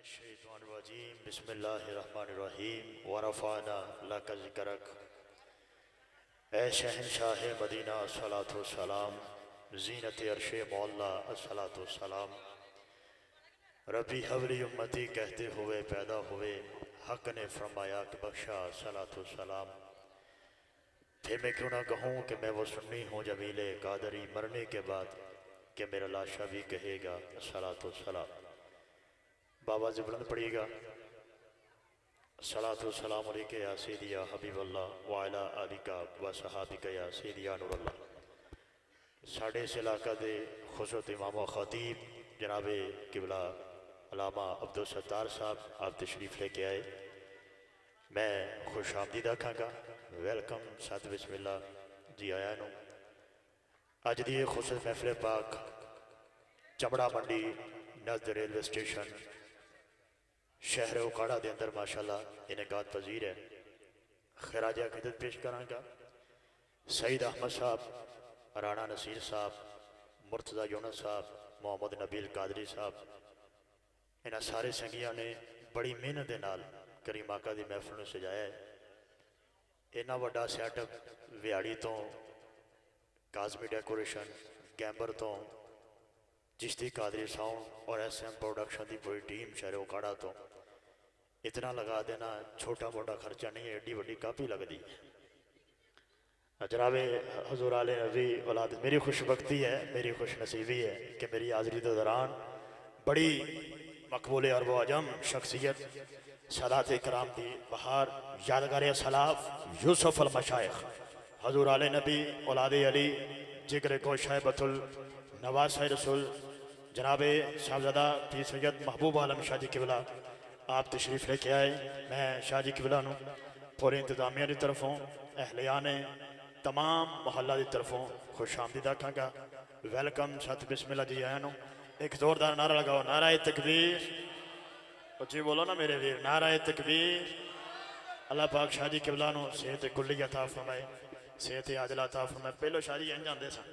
मिनश्शैतानिर्रजीम बिस्मिल्लाहिर्रहमानिर्रहीम वरफ़अना लका ज़िक्रक। ए शहंशाह मदीना अस्सलातु वस्सलाम, ज़ीनत अर्शे मौला अस्सलातु वस्सलाम। रब्बी हवली उम्मती कहते हुए पैदा हुए, हक ने फरमाया कि बख्शा अस्सलातु वस्सलाम। फिर मैं क्यों ना कहूँ कि मैं वो सुन्नी हूँ जमीले कादरी, मरने के बाद कि मेरा लाशा भी कहेगा अस्सलातु वस्सलाम। बाबा से बुलंद पड़ेगा अस्सलातु वस्सलाम अलैका या सय्यदी या हबीबल्लाह व अला आलिका व सहाबिका या सय्यदी या नूरल्लाह। साढ़े इस इलाका के खुशवत इमाम व खतीब जनाबे किबला अलामा अब्दुल सत्तार साहब आप तशरीफ़ लेके आए। मैं खुश आमदीद आखांगा, वेलकम सत बिस्मिल्ला जी आया नू। अज दी खुशवत महफिल पाक चमड़ा मंडी नज़द रेलवे स्टेशन शहर उकाड़ा के अंदर माशाअल्लाह इनेकात पजीर है। खिराज अकीदत पेश करांगा सईद अहमद साहब, राणा नसीर साहब, मुर्तज़ा यूनुस साहब, मोहम्मद नबील कादरी साहब। इन्हां सारे संगियां ने बड़ी मेहनत के नाल करीम आका दी महफिल नूं सजाया है। इन्ना वड्डा सैटअप विहाड़ी तो काज़मी डेकोरेशन, गैंबर तो चिश्ती कादरी साउंड और SM प्रोडक्शन की पूरी टीम शहर उकाड़ा तो इतना लगा देना छोटा मोटा खर्चा नहीं है, एडी वड्डी कापी लगती है। जनाबे हजूर आले नबी औलाद मेरी खुशबख्ती है, मेरी खुश नसीबी है कि मेरी हाज़री के दौरान बड़ी मकबूल अरब अजम शख्सियत सादात कराम की बहार यादगार सलाफ यूसुफ अल मशाइख हजूर आले नबी औलाद अली जिक्र को शैबतुल नवाज रसूल जनाबे साहबजादा पी सैयद महबूब आलम शाह जी किबला आप तशरीफ़ लेके आए। मैं शाह जी किबला नूं पूरे इंतजामिया की तरफों, अहलिया ने तमाम मोहल्ला की तरफों खुश आमदीद आखांगा, वेलकम सत बिस्मिल्ला जी आया नूं। एक जोरदार नारा लगाओ, नारा तकबीर। उच्ची बोलो ना मेरे वीर, नारा तकबीर। अल्लाह पाक शाह जी किबला नूं सेहत कुल्ली अता फरमाए, सेहत आजला अता फरमाए। पहलो शाह जी इंज आंदे सन,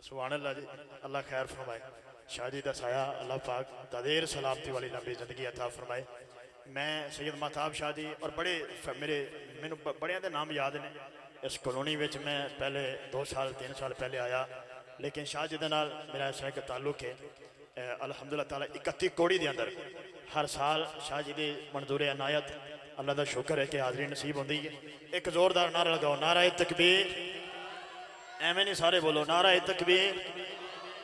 सुभान अल्लाह जी, अल्लाह खैर फरमाए। शाह जी का साया अल्लाह पाक तदेर सलामती वाली लंबी जिंदगी अता फरमाए। मैं सैयद महताब शाह जी और बड़े मेरे मैनू बड़िया के नाम याद ने। इस कॉलोनी में मैं पहले 2 साल 3 साल पहले आया, लेकिन शाह जी के नाल मेरा ऐसा एक ताल्लुक है अल्हम्दुलिल्लाह ताला 31 कोड़ी के अंदर हर साल शाह जी की मंजूर अनायत अल्लाह का शुक्र है कि हाज़री नसीब होती है। एक जोरदार नारा लगाओ, नारा तकबीर। एवं नहीं सारे बोलो, नारा तकबीर।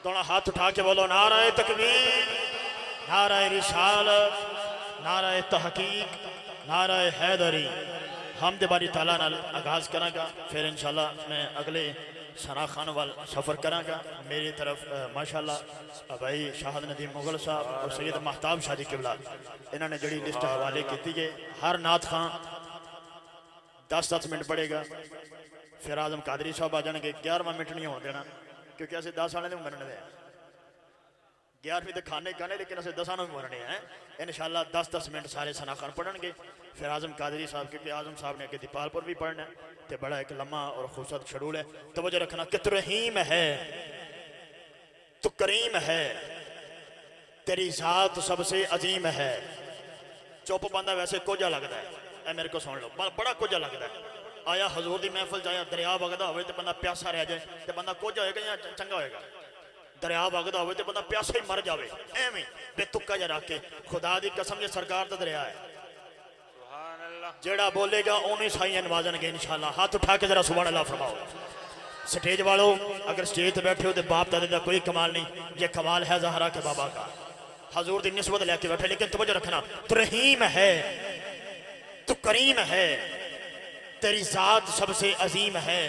दोनों हाथ उठा के बोलो, नारा तकबीर, नारा रिसालत, नारा तहकीक, नारा हैदरी। हम बारी ताला नाल आगाज करांगा, फिर इंशाल्लाह मैं अगले सना खान वाल सफ़र करांगा। मेरी तरफ माशाल्लाह भाई शाहद नदीम मुगल साहब और सैयद महताब शाह जी किबला इन्होंने जड़ी लिस्ट हवाले की है। हर नात खां 10-10 मिनट पढ़ेगा, फिर आजम कादरी साहब आ जाएंगे। 11वां मिनट नहीं होने देना क्योंकि असं 10 वाले नहीं मरने हैं। 11वीं तो खाने गाने, लेकिन असं 10 भी मरने हैं। इंशाल्लाह 10-10 मिनट सारे सना खान पढ़ेंगे, फिर आजम कादरी साहब, क्योंकि आजम साहब ने अगे दीपालपुर भी पढ़ना है तो बड़ा एक लम्मा और खूबसूरत शेड्यूल है। तवज्जो रखना कि तू रहीम है, तू करीम है, तेरी जात सबसे अजीम है। चुप बंदा वैसे कोझा लगता है, ए मेरे को सुन लो, बड़ा कोझा लगता है। आया हजूर की महफिल जाया, दरिया वगदा हो तो बंदा प्यासा रह जाए तो बंदा कोझा होएगा या चंगा होएगा? दरिया वगदा हो तो बंदा प्यासा ही मर जाए, एवं बेतुका जा रख के। खुदा की कसम ये सरकार का दरिया है, जेड़ा बोलेगा उन्हें साइयां नवाजनगे इंशाल्लाह। हाथ उठा के जरा सुभान अल्लाह फरमाओ। स्टेज वालों, अगर स्टेज पर बैठे हो तो बाप दादे का कोई कमाल नहीं, ये कमाल है ज़हरा के बाबा का। हजूर की निस्बत लेके बैठे, लेकिन तवज्जो रखना, तू रहीम है, तू करीम है, तेरी जात सबसे अजीम है।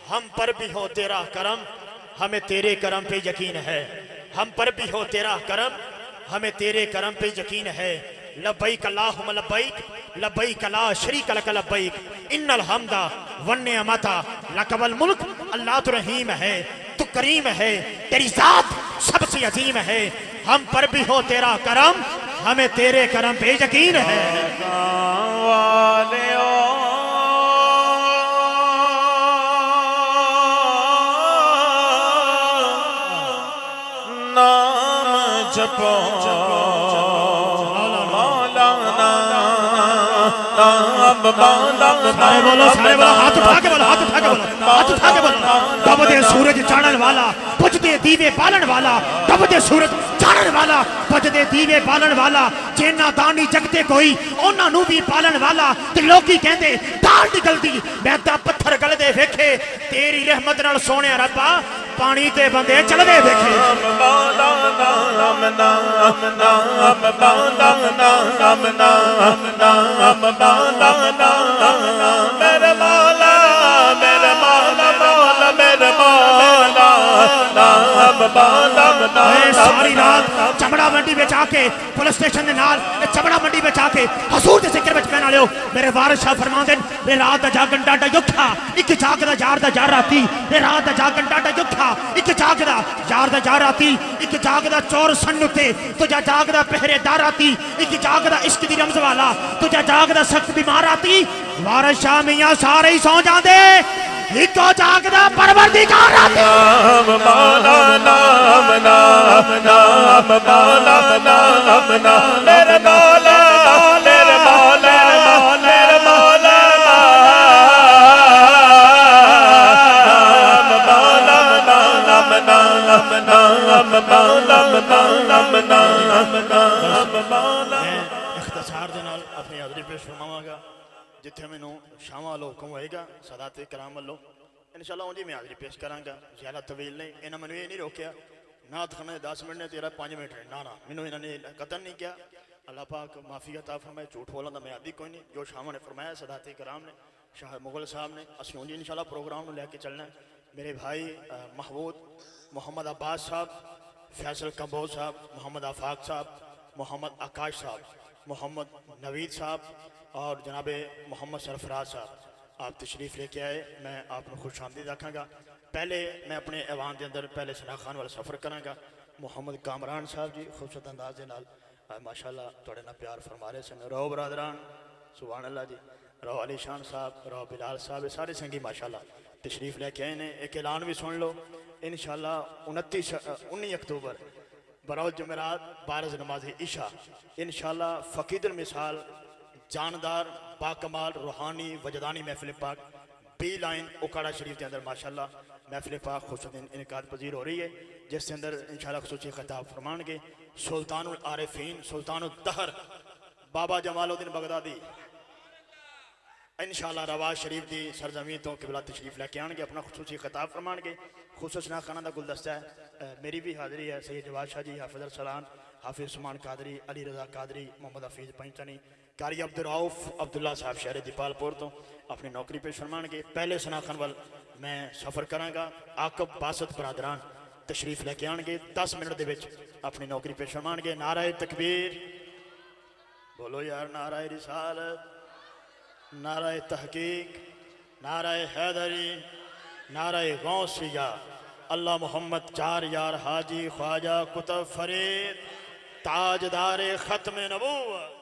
हम पर भी हो तेरा करम, हमें तेरे करम पे यकीन है। हम पर भी हो तेरा करम, हमें तेरे करम पे यकीन है। लब्बैक अल्लाहुम्मा लब्बैक, लब्बैक ला शरीक लक लब्बैक, इन्नल हम्दा वन निअमता लक वल मुल्क। अल्लाह तो रहीम है, तू करीम है, तेरी जात सबसे अजीम है। हम पर भी हो तेरा करम, हमें तेरे करम पे यकीन है। नाम जपो मौलाना नाम मौलाना। सारे बोलो हाथ उठा के बोलो, हाथ उठा के बोलो, हाथ उठा के बोलो। दबदे सूरज चाड़न वाला, बुझदे दीवे बालन वाला, दबदे सूरज चाड़न वाला, बुझदे दीवे बालन वाला, जेना दानी जगते कोई उन्हां नूं भी पालन वाला। ते लोकी कहंदे दाल निकलदी मैदा पत्थर गलदे वेखे, तेरी रहमत नाल सोहणिया रब्बा पानी ते बंदे चलदे वेखे। मौलाना नाम नाम नाम मौलाना नाम नाम नाम मौलाना मेरे मौला मेरे मौला मौला मेरे मौला नाम मौलाना। सारी रात चमड़ा मंडी में जाके पुलिस स्टेशन के नाल चमड़ा मंडी में जाके हसूर के जिक्र में कहना लियो मेरे वारिस शाह फरमांदे वे रात दा जागन डाटा युखा एक जागदा जार दा जार राती, वे रात दा जागन डाटा युखा एक जागदा जार दा जार राती, एक जागदा चोर सन्नुते तुझा जागदा पहरेदार राती, एक जागदा इश्क दी रमज वाला तुझा जागदा सख्त बीमार राती। वारिस शाह मियां सारे ही सौ जांदे इको जागदा परवरदिगार राती। मौलाना नाम नाम नाम मौलाना नाम नाम मेरे मौला मेरे मौला मेरे मौला मौलाना नाम नाम नाम मौलाना नाम नाम नाम मौला। इख्तिसार दे नाल अपनी हाज़री पेश फरमावांगा जिथे मैनू शामा वालों हुक्म होएगा सदाते कराम वालों इंशाअल्लाह उंजी मैं हाज़री पेश करांगा। ज़्यादा तवील नहीं, इन्हें मैनू ये नहीं रोकया नात खाने 10 मिनट ने तेरा 5 मिनट ना ना मैनू इन्होंने कतल नहीं किया। अल्लाह पाक माफ़ी अता फरमाए, झूठ बोलने का मैं आदि कोई नहीं। जो शामा ने फरमाया सदाते कराम ने शाह मुगल साहब ने असी उंजी इंशाअल्लाह प्रोग्राम में लैके चलना है। मेरे भाई महबूब मोहम्मद अब्बास साहब, फैसल कंबोज साहब, मोहम्मद आफाक साहब, मोहम्मद आकाश साहब, मोहम्मद नवीद साहब और जनाब मोहम्मद सरफराज साहब आप तशरीफ़ लेके आए, मैं आपको खुश आमदीद आखांगा। पहले मैं अपने ऐवान के अंदर पहले सना खान वाला सफ़र करांगा। मोहम्मद कामरान साहब जी खूबसूरत अंदाज के नाल माशाअल्लाह थोड़े ना प्यार फरमा रहे सन। रो बरादरान सुभान अल्लाह जी, रो अली शान साहब, रो बिलाल साहब, ये सारे संगी माशाअल्लाह तशरीफ़ लेके आए ने। एक ऐलान भी सुन लो इंशाअल्लाह 19 अक्टूबर बरोज़ जुमेरात बारज़ नमाज़ी इशा इंशाअल्लाह फ़कीदुल मिसाल जानदार बाकमाल रूहानी वजदानी महफिल पाक बी लाइन उकाड़ा शरीफ के अंदर माशाअल्लाह महफिल पाक खुसूसन इनकाद पजीर हो रही है, जिसके अंदर इंशाअल्लाह खुसूसी खिताब फरमाएंगे सुल्तानुल आरिफीन सुल्तानुल दहर बाबा जमालुद्दीन बगदादी इंशाअल्लाह रवाज शरीफ की सरजमीन तो किबला तशरीफ लैके आएंगे, अपना खुसूसी खिताब फरमाएंगे। खुसूसना खाना का गुलदस्ता है, मेरी भी हाज़री है। सैयद जवाद शाह जी, हाफिज़ अरसलान, हाफिज़ उस्मान कादरी, अली रज़ा कादरी, मोहम्मद हफीज़ पंचनी, कारी अब्दुलरऊफ अब्दुल्ला साहब शहर दीपालपुर तो अपनी नौकरी पेश फरमाएंगे। पहले सना खान वाल मैं सफ़र करांगा, आकब बासत बरादरान तशरीफ लैके आएंगे 10 मिनट दे विच अपनी नौकरी पेश फरमाएंगे। नाराए तकबीर बोलो यार, नाराए रिसालत, नाराए तहकीक, नाराए हैदरी, नाराए गौसिया, अल्लाह मोहम्मद चार यार हाजी ख्वाजा कुतुब फरीद ताजदार ख़त्म नबूवत।